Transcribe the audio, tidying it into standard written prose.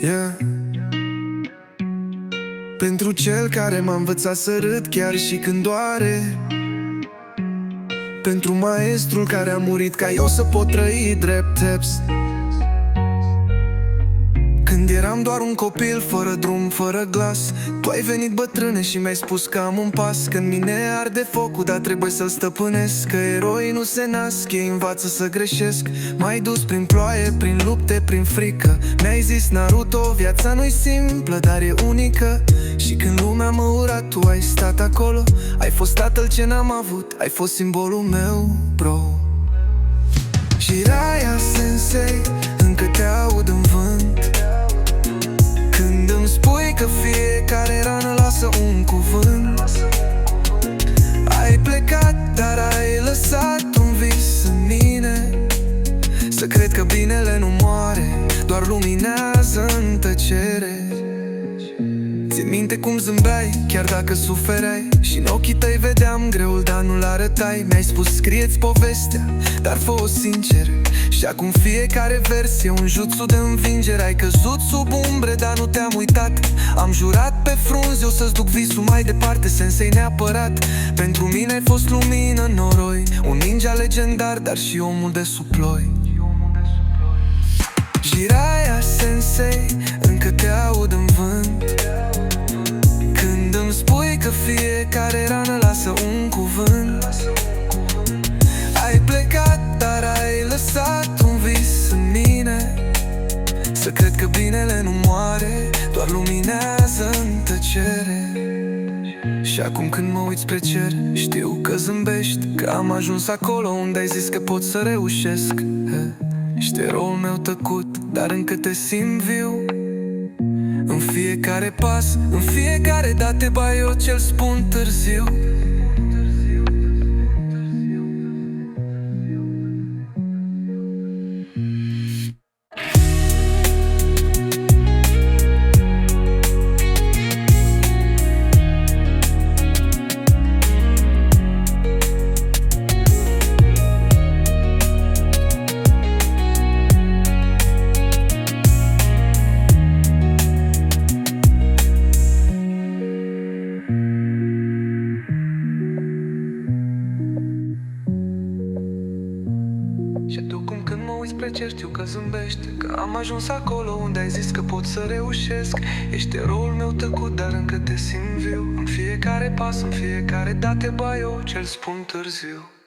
Yeah. Pentru cel care m-a învățat să râd chiar și când doare, pentru maestrul care a murit ca eu să pot trăi drept teps. Când eram doar un copil, fără drum, fără glas, tu ai venit bătrâne și mi-ai spus că am un pas. Când mine arde focul, dar trebuie să-l stăpânesc, că eroi nu se nasc, ei învață să greșesc. M-ai dus prin ploaie, prin lupte, prin frică. Mi-ai zis Naruto, viața nu-i simplă, dar e unică. Și când lumea mă ura, tu ai stat acolo. Ai fost tatăl ce n-am avut, ai fost simbolul meu, bro. Jiraiya Sensei, încă te aud în vânt când îmi spui că fiecare rană lasă un cuvânt. Ai plecat, dar ai lăsat un vis în mine, să cred că binele nu moare, doar luminează în tăcere. Țin minte cum zâmbeai, chiar dacă sufereai, și în ochii tăi vedeam greul, dar nu-l arătai. Mi-ai spus scrieți povestea, dar fă-o sincer. Și acum fiecare vers e un jutsu de învingere. Ai căzut sub umbre, dar nu te-am uitat. Am jurat pe frunzi, eu să-ți duc visul mai departe, Sensei neapărat. Pentru mine ai fost lumină, noroi, un ninja legendar, dar și omul de sub ploi. Jiraiya Sensei, încă te aud în vânt când îmi spui că fiecare rană lasă un cuvânt. Ai plecat, dar ai lăsat un vis în mine, să cred că binele nu moare, doar luminează în tăcere. Și acum când mă uit spre cer, știu că zâmbești, că am ajuns acolo unde ai zis că pot să reușesc. Ești eroul meu tăcut, dar încă te simt viu. În fiecare pas, în fiecare dată bai eu ce-l spun târziu. Și acum când mă uit spre cer, știu că zâmbești, că am ajuns acolo unde ai zis că pot să reușesc. Ești eroul meu tăcut, dar încă te simt viu. În fiecare pas, în fiecare dată bai eu ce-l spun târziu.